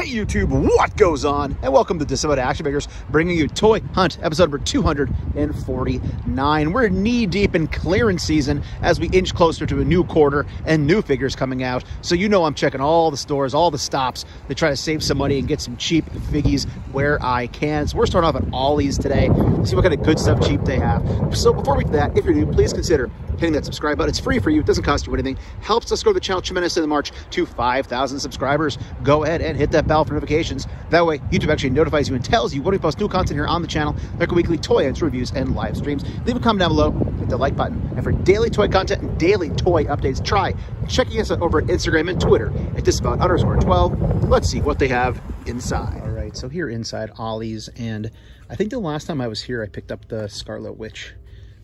Hey YouTube, what goes on? And welcome to Disavowed Action Figures, bringing you Toy Hunt episode number 249. We're knee deep in clearance season as we inch closer to a new quarter and new figures coming out. So you know I'm checking all the stores, all the stops to try to save some money and get some cheap figgies where I can. So we're starting off at Ollies today to see what kind of good stuff cheap they have. So before we do that, if you're new, please consider hitting that subscribe button. It's free for you. It doesn't cost you anything. Helps us grow the channel tremendously in the march to 5,000 subscribers. Go ahead and hit that bell for notifications. That way, YouTube actually notifies you and tells you when we post new content here on the channel, like weekly toy hunts, reviews, and live streams. Leave a comment down below, hit the like button. And for daily toy content and daily toy updates, try checking us out over at Instagram and Twitter at Disavowed_12. Let's see what they have inside. All right, so here inside Ollies, and I think the last time I was here, I picked up the Scarlet Witch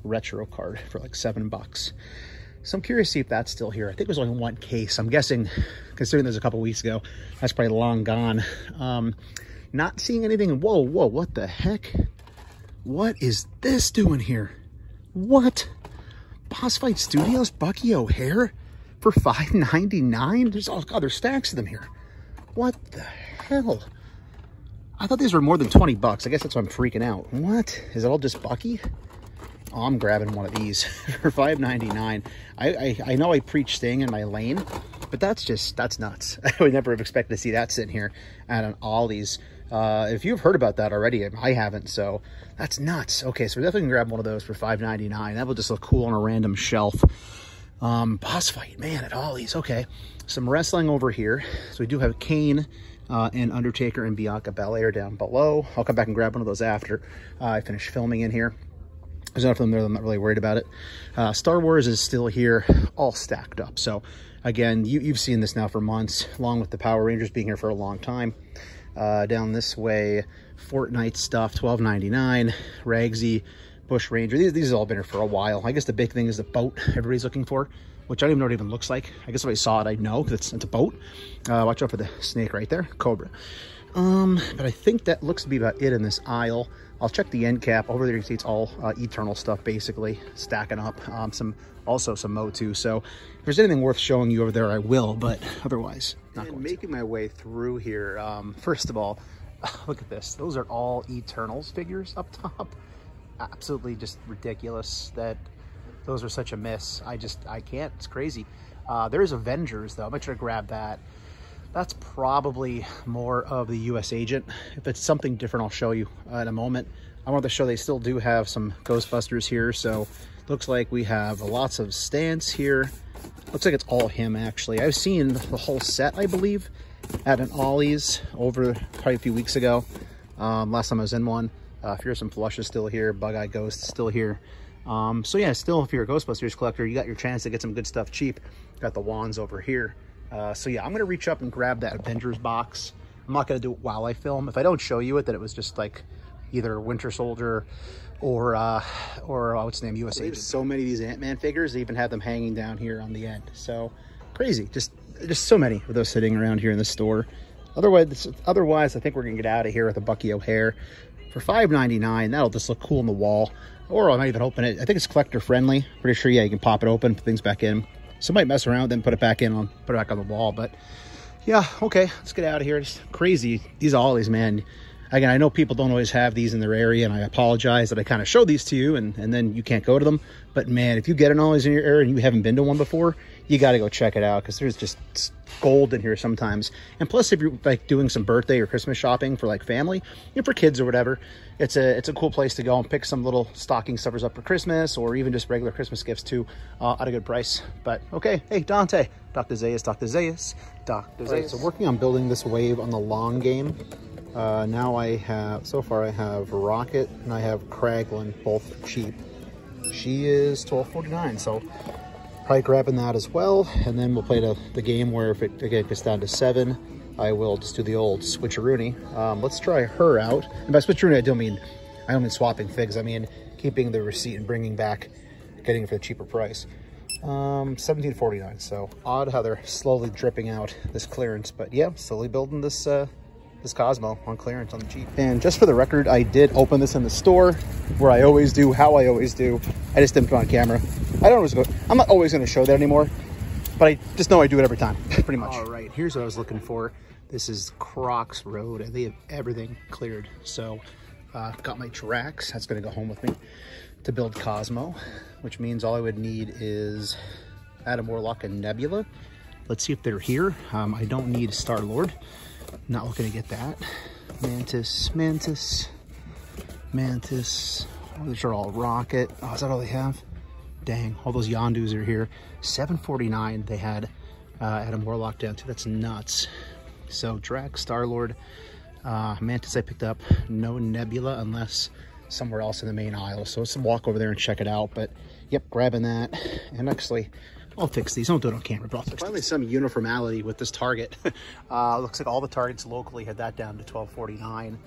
retro card for like $7. So I'm curious to see if that's still here. I think it was only one case. I'm guessing, considering there's a couple weeks ago, that's probably long gone. Not seeing anything. Whoa, what the heck? What is this doing here? What? Boss Fight Studios, Bucky O'Hare for $5.99? There's all other stacks of them here. What the hell? I thought these were more than 20 bucks. I guess that's why I'm freaking out. What? Is it all just Bucky? Oh, I'm grabbing one of these for $5.99. I know I preach staying in my lane, but that's nuts. I would never have expected to see that sitting here at an Ollies. If you've heard about that already, I haven't, so that's nuts. Okay, so we're definitely gonna grab one of those for $5.99. That will just look cool on a random shelf. Boss fight, man, at Ollies. Okay, some wrestling over here. So we do have Kane and Undertaker and Bianca Belair down below. I'll come back and grab one of those after I finish filming in here. There's enough of them there that I'm not really worried about it. Star Wars is still here, all stacked up. So again, you've seen this now for months, along with the Power Rangers being here for a long time. Down this way, Fortnite stuff, $12.99. Ragsy, Bush Ranger. These have all been here for a while. I guess the big thing is the boat everybody's looking for, which I don't even know what it even looks like. I guess if I saw it, I'd know, because it's a boat. Watch out for the snake right there, Cobra. But I think that looks to be about it in this aisle. I'll check the end cap. Over there you see it's all Eternal stuff, basically, stacking up. Also some MOTU. So if there's anything worth showing you over there, I will, but otherwise, not going to. Making my way through here, first of all, look at this. Those are all Eternals figures up top. Absolutely just ridiculous that those are such a miss. I can't. It's crazy. There's Avengers, though. I'm going to try to grab that. That's probably more of the U.S. agent. If it's something different, I'll show you in a moment. I want to show they still do have some Ghostbusters here. So looks like we have lots of Stance here. Looks like it's all him, actually. I've seen the whole set, I believe, at an Ollies over probably a few weeks ago. Last time I was in one. Fearsome Flush is still here. Bug-Eye Ghost is still here. So yeah, still, if you're a Ghostbusters collector, you got your chance to get some good stuff cheap. Got the wands over here. So yeah, I'm going to reach up and grab that Avengers box. I'm not going to do it while I film. If I don't show you it, that it was just like either Winter Soldier or what's the name, US Agent. There's so many of these Ant-Man figures, they even have them hanging down here on the end. So crazy, just so many of those sitting around here in the store. Otherwise, I think we're going to get out of here with a Bucky O'Hare for $5.99. That'll just look cool on the wall. Or I might even open it. I think it's collector friendly. Pretty sure, yeah, you can pop it open, put things back in. So I might mess around, then put it back on the wall. But yeah, okay, let's get out of here. It's crazy. These Ollies, man. Again, I know people don't always have these in their area, and I apologize that I kind of showed these to you, and then you can't go to them. But man, if you get an Ollies in your area and you haven't been to one before, you got to go check it out, because there's just gold in here sometimes. And plus, if you're like doing some birthday or Christmas shopping for like family, for kids or whatever, it's a cool place to go and pick some little stocking stuffers up for Christmas, or even just regular Christmas gifts too, at a good price. But okay, hey Dante, Dr. Zayas. Right, so working on building this wave on the long game. Now so far I have Rocket and I have Kraglin, both cheap. She is $12.49, so probably grabbing that as well. And then we'll play the game where if it again gets down to 7, I will just do the old switcheroony. Let's try her out. And by switcheroony, I don't mean swapping figs. I mean keeping the receipt and bringing back, getting it for the cheaper price. $17.49. So odd how they're slowly dripping out this clearance, but yeah, slowly building this Cosmo on clearance on the cheap. And just for the record, I did open this in the store where I always do, how I always do. I just didn't put it on camera. I'm not always going to show that anymore, but I just know I do it every time, pretty much. All right, here's what I was looking for. This is Crocs Road, and they have everything cleared. So got my tracks. That's going to go home with me to build Cosmo, which means all I would need is Adam Warlock and Nebula. Let's see if they're here. I don't need Star-Lord. Not looking to get that. Mantis. Oh, these are all Rocket. Oh, is that all they have? Dang, all those Yondus are here. 749 they had Adam Warlock down to. That's nuts. So Drax, Star-Lord, Mantis I picked up. No Nebula unless somewhere else in the main aisle. So let's walk over there and check it out. But yep, grabbing that. And actually, I'll fix these. Don't do it on camera, but I'll fix finally some uniformity with this Target. Looks like all the Targets locally had that down to $12.49.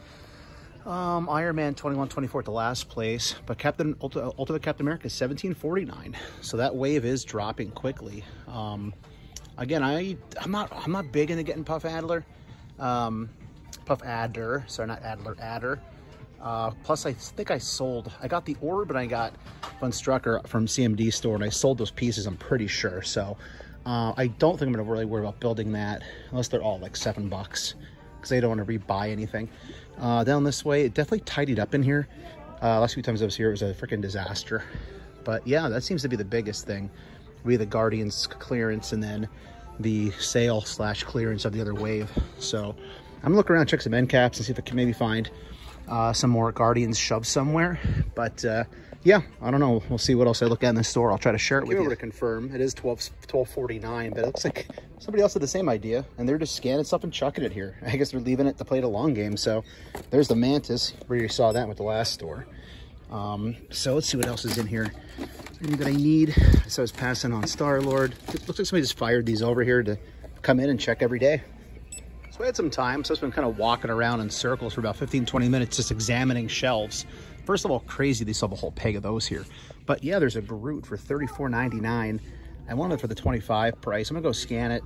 Iron Man 21.24 at the last place, but Ultimate Captain America is $17.49. So that wave is dropping quickly. Again, I'm not big into getting Puff Adder. Sorry, not Adler, Adder. Plus, I think I got the Orb, and I got Von Strucker from CMD store, and I sold those pieces, I'm pretty sure. So I don't think I'm going to really worry about building that unless they're all like $7, because I don't want to rebuy anything. Down this way, it definitely tidied up in here. Last few times I was here, it was a freaking disaster. But yeah, that seems to be the biggest thing. Be the Guardians clearance and then the sale / clearance of the other wave. So I'm gonna look around, check some end caps and see if I can maybe find some more Guardians shoved somewhere. But yeah, I don't know. We'll see what else I look at in the store. I'll try to share it with you. Over to confirm, it is $12.49, but it looks like somebody else had the same idea, and they're just scanning stuff and chucking it here. I guess they're leaving it to play the long game. So there's the Mantis, where you saw that with the last store. So let's see what else is in here. Anything that I need. So I was passing on Star-Lord. It looks like somebody just fired these over here to come in and check every day. So I had some time, so I've been kind of walking around in circles for about 15-20 minutes just examining shelves. First of all, crazy they still have a whole peg of those here. But yeah, there's a Groot for $34.99. I wanted it for the $25 price. I'm gonna go scan it.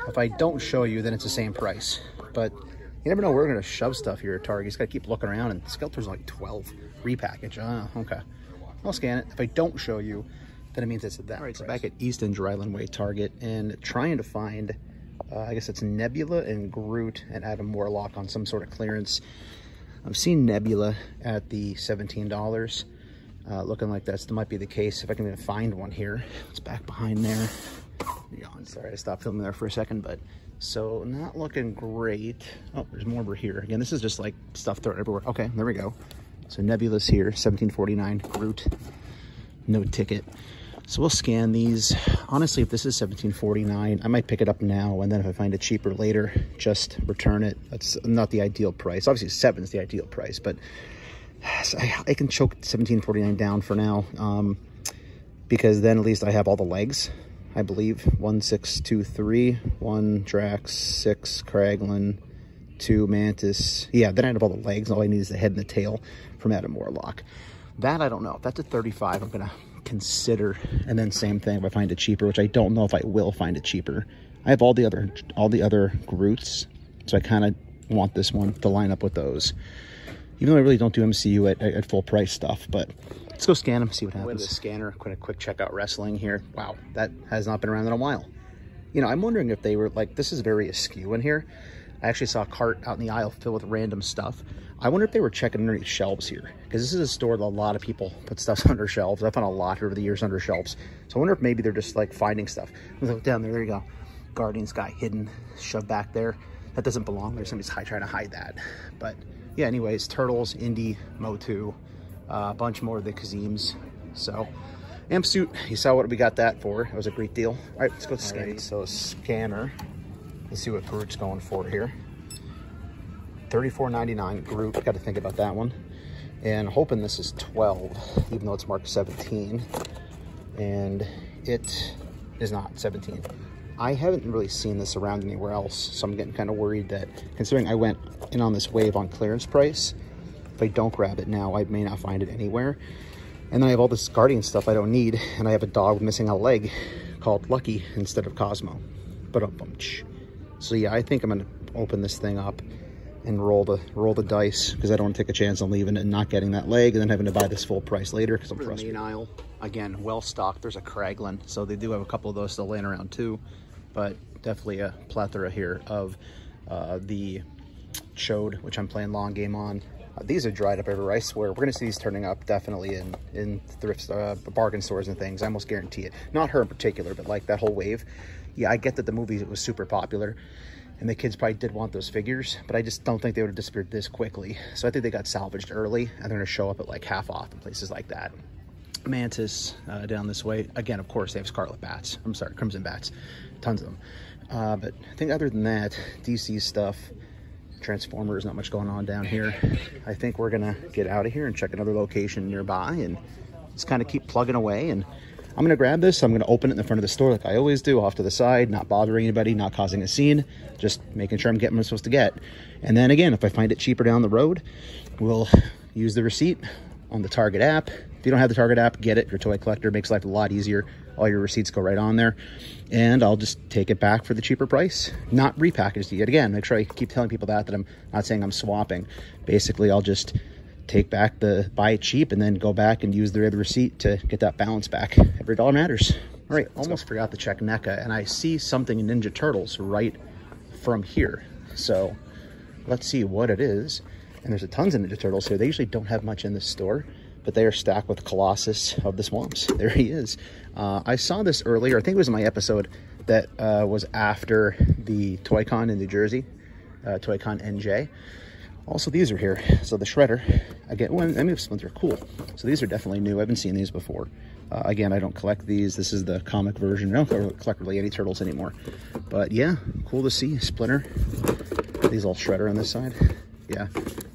If I don't show you, then it's the same price. But you never know, we're gonna shove stuff here at Target. You just gotta keep looking around, and Skeletor's like 12 repackage. Okay. I'll scan it. If I don't show you, then it means it's at that. All right, so back at East and Dry Way Target, and trying to find, I guess it's Nebula and Groot and Adam Warlock on some sort of clearance. I've seen Nebula at the $17. Looking like that might be the case if I can even find one here. It's back behind there. Sorry, I stopped filming there for a second, but so not looking great. Oh, there's more over here. Again, this is just like stuff thrown everywhere. Okay, there we go. So Nebula's here, $17.49. Groot, no ticket. So we'll scan these. Honestly, if this is $17.49, I might pick it up now, and then if I find it cheaper later, just return it. That's not the ideal price. Obviously, 7 is the ideal price, but I can choke $17.49 down for now, because then at least I have all the legs, I believe. 1, 6, 2, 3, 1 Drax, 6 Kraglin, 2 Mantis. Yeah, then I have all the legs. All I need is the head and the tail from Adam Warlock. That I don't know. If that's at $35, I'm gonna consider. And then same thing if I find it cheaper, which I don't know if I will find it cheaper. I have all the other Groots, so I kind of want this one to line up with those. Even though I really don't do MCU at full price stuff, but let's go scan them, see what happens. With the scanner, quick check out wrestling here. Wow, that has not been around in a while. You know, I'm wondering if they were like, this is very askew in here. I actually saw a cart out in the aisle filled with random stuff. I wonder if they were checking underneath shelves here, because this is a store that a lot of people put stuff under shelves. I found a lot over the years under shelves. So I wonder if maybe they're just like finding stuff. Look down there, there you go. Guardians guy hidden, shoved back there. That doesn't belong there. Somebody's trying to hide that. But yeah, anyways, Turtles, Indy, MOTU, a bunch more of the Kazeems. So, Amp Suit, you saw what we got that for. It was a great deal. All right, let's go scan. Right, so scanner. Let's see what Groot's going for here. $34.99 Groot. Got to think about that one. And hoping this is 12, even though it's marked 17. And it is not 17. I haven't really seen this around anywhere else, so I'm getting kind of worried that, considering I went in on this wave on clearance price, if I don't grab it now, I may not find it anywhere. And then I have all this Guardian stuff I don't need, and I have a dog missing a leg called Lucky instead of Cosmo. But so yeah, I think I'm gonna open this thing up and roll the dice, because I don't want to take a chance on leaving it and not getting that leg and then having to buy this full price later, because I'm frustrated. Main aisle, again, well stocked. There's a Kraglin, so they do have a couple of those still laying around too, but definitely a plethora here of the Chode, which I'm playing long game on. These are dried up everywhere. I swear, we're going to see these turning up definitely in thrift bargain stores and things. I almost guarantee it. Not her in particular, but like that whole wave. Yeah, I get that the movie was super popular and the kids probably did want those figures, but I just don't think they would have disappeared this quickly. So I think they got salvaged early and they're going to show up at like half off in places like that. Mantis down this way. Again, of course, they have Scarlet Bats. I'm sorry, Crimson Bats. Tons of them. But I think other than that, DC stuff, Transformers, not much going on down here. I think we're gonna get out of here and check another location nearby and just kind of keep plugging away. And I'm gonna grab this, I'm gonna open it in the front of the store like I always do, off to the side, not bothering anybody, not causing a scene, just making sure I'm getting what I'm supposed to get. And then again, if I find it cheaper down the road, we'll use the receipt on the Target app. If you don't have the Target app, get it. Your toy collector, makes life a lot easier. All your receipts go right on there. And I'll just take it back for the cheaper price. Not repackaged yet again. Make sure I keep telling people that I'm not saying I'm swapping. Basically, I'll just take back the buy it cheap and then go back and use the other receipt to get that balance back. Every dollar matters. All right, almost forgot to check NECA, and I see something in Ninja Turtles right from here. So let's see what it is. And there's a tons of Ninja Turtles here. They usually don't have much in this store, but they are stacked with Colossus of the Swamps. There he is. I saw this earlier. I think it was in my episode that was after the Toy-Con in New Jersey, Toy-Con NJ. Also, these are here. So the Shredder, again, well, I mean, Splinter, cool. So these are definitely new. I haven't seen these before. Again, I don't collect these. This is the comic version. I don't collect really any Turtles anymore. But yeah, cool to see. Splinter. These all Shredder on this side. Yeah.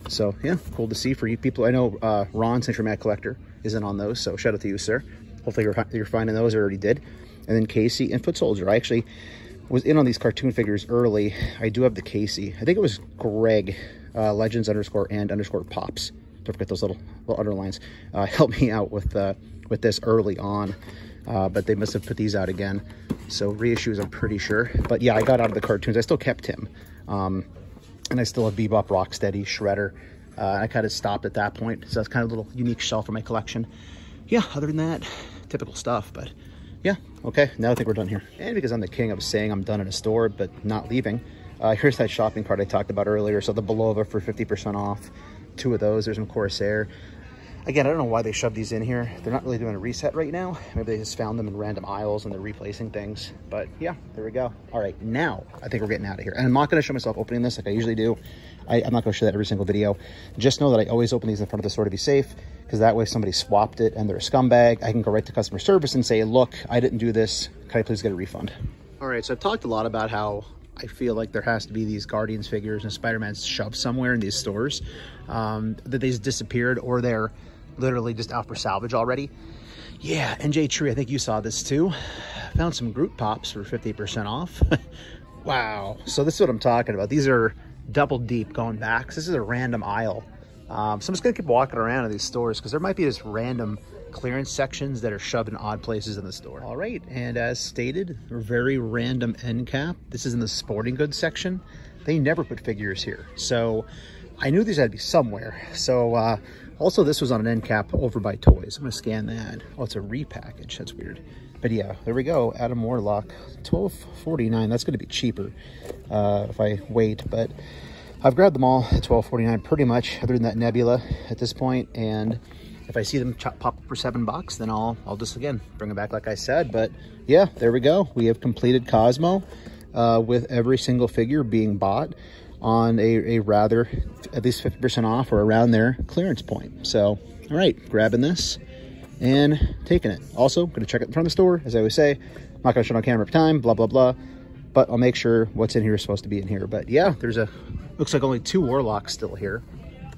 So yeah, cool to see for you people. I know Ron, Century Mag Collector, isn't on those, so shout out to you, sir. Hopefully you're finding those, or already did. And then Casey and Foot Soldier. I actually was in on these cartoon figures early. I do have the Casey. I think it was Greg, Legends _ Pops. Don't forget those little underlines. Helped me out with this early on, but they must have put these out again. So reissues, I'm pretty sure. But yeah, I got out of the cartoons. I still kept him. And I still have Bebop, Rocksteady, Shredder. I kind of stopped at that point. So that's kind of a little unique shelf for my collection. Yeah, other than that, typical stuff. But yeah, okay, now I think we're done here. And because I'm the king of saying I'm done in a store, but not leaving, here's that shopping cart I talked about earlier. So the Belova for 50% off. 2 of those. There's some Corsair. Again, I don't know why they shoved these in here. They're not really doing a reset right now. Maybe they just found them in random aisles and they're replacing things. But yeah, there we go. All right, now I think we're getting out of here. And I'm not going to show myself opening this like I usually do. I'm not going to show that every single video. Just know that I always open these in front of the store to be safe, because that way if somebody swapped it and they're a scumbag, I can go right to customer service and say, look, I didn't do this. Can I please get a refund? All right, so I've talked a lot about how I feel like there has to be these Guardians figures and Spider-Man's shoved somewhere in these stores, that they just disappeared, or they're literally just out for salvage already. Yeah, NJ Tree, I think you saw this too. Found some Groot Pops for 50% off. Wow. So this is what I'm talking about. These are double deep going back. This is a random aisle. So I'm just gonna keep walking around in these stores because there might be just random clearance sections that are shoved in odd places in the store. All right, and as stated, a very random end cap. This is in the sporting goods section. They never put figures here, so I knew these had to be somewhere. So also this was on an end cap over by Toys. I'm gonna scan that. Oh, it's a repackage. That's weird. But yeah, there we go. Adam Warlock, $12.49. That's gonna be cheaper if I wait, but I've grabbed them all at $12.49 pretty much, other than that Nebula at this point. And if I see them pop up for $7, then I'll just, again, bring them back like I said. But yeah, there we go. We have completed Cosmo with every single figure being bought on a rather, at least 50% off or around there, clearance point. So, all right, grabbing this and taking it. Also, going to check it in front of the store, as I always say. I'm not going to show it on camera every time, blah, blah, blah. But I'll make sure what's in here is supposed to be in here. But yeah, there's looks like only 2 Warlocks still here.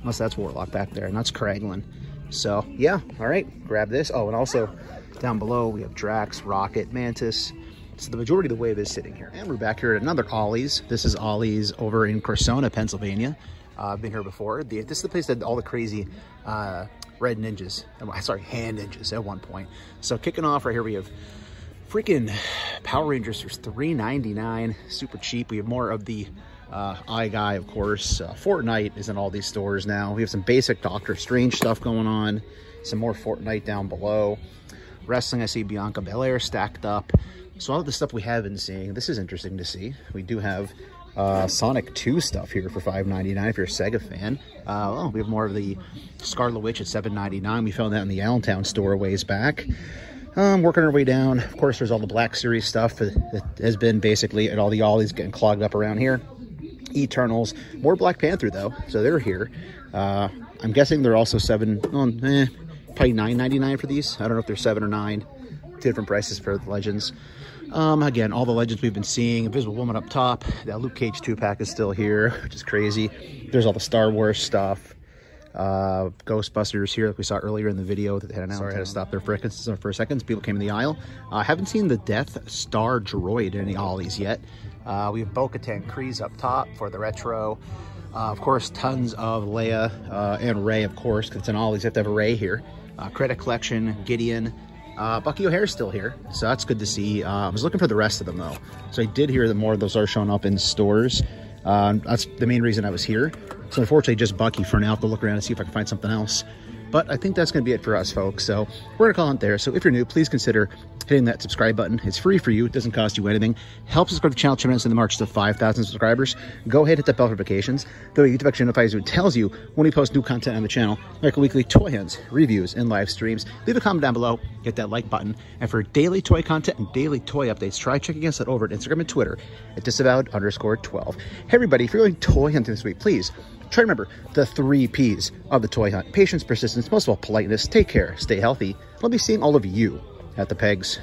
Unless that's Warlock back there, and that's Kraglin. So yeah, all right, grab this. Oh, and also down below we have Drax, Rocket, Mantis. So the majority of the wave is sitting here. And we're back here at another Ollies. This is Ollies over in Cressona, Pennsylvania. I've been here before. This is the place that had all the crazy red ninjas, sorry, hand ninjas at one point. So kicking off right here, we have freaking Power Rangers for $3.99, super cheap. We have more of the Eye Guy, of course. Fortnite is in all these stores now. We have some basic Doctor Strange stuff going on. Some more Fortnite down below. Wrestling, I see Bianca Belair stacked up. So all of the stuff we have been seeing, this is interesting to see. We do have Sonic 2 stuff here for $5.99 if you're a Sega fan. Well, we have more of the Scarlet Witch at $7.99. We found that in the Allentown store a ways back. Working our way down. Of course, there's all the Black Series stuff that has been basically at all the Ollies getting clogged up around here. Eternals. More Black Panther, though, so they're here. I'm guessing they're also probably $9.99 for these. I don't know if they're 7 or 9. Two different prices for the Legends. Again, all the Legends we've been seeing. Invisible Woman up top. That Luke Cage 2-pack is still here, which is crazy. There's all the Star Wars stuff. Ghostbusters here, like we saw earlier in the video that they had announced. Sorry, I had to stop there for a second. People came in the aisle. I haven't seen the Death Star droid in any Ollies yet. We have Bo-Katan Kryze up top for the retro. Of course, tons of Leia and Rey, of course, because it's an Ollies. You have to have a Rey here. Credit Collection, Gideon. Bucky O'Hare's still here, so that's good to see. I was looking for the rest of them, though. So I did hear that more of those are showing up in stores. That's the main reason I was here. So unfortunately, just Bucky for now. I have to look around and see if I can find something else. But I think that's going to be it for us, folks. So we're going to call it there. So if you're new, please consider hitting that subscribe button. It's free for you. It doesn't cost you anything. Helps us grow the channel tremendously in the march to 5,000 subscribers. Go ahead, hit that bell for notifications. The way YouTube actually notifies you and tells you when we post new content on the channel, like weekly toy hunts, reviews, and live streams. Leave a comment down below. Hit that like button. And for daily toy content and daily toy updates, try checking us out over at Instagram and Twitter at Disavowed_12. Hey, everybody, if you're going toy hunting this week, please try to remember the 3 Ps of the toy hunt. Patience, persistence, most of all, politeness. Take care, stay healthy. I'll be seeing all of you at the pegs.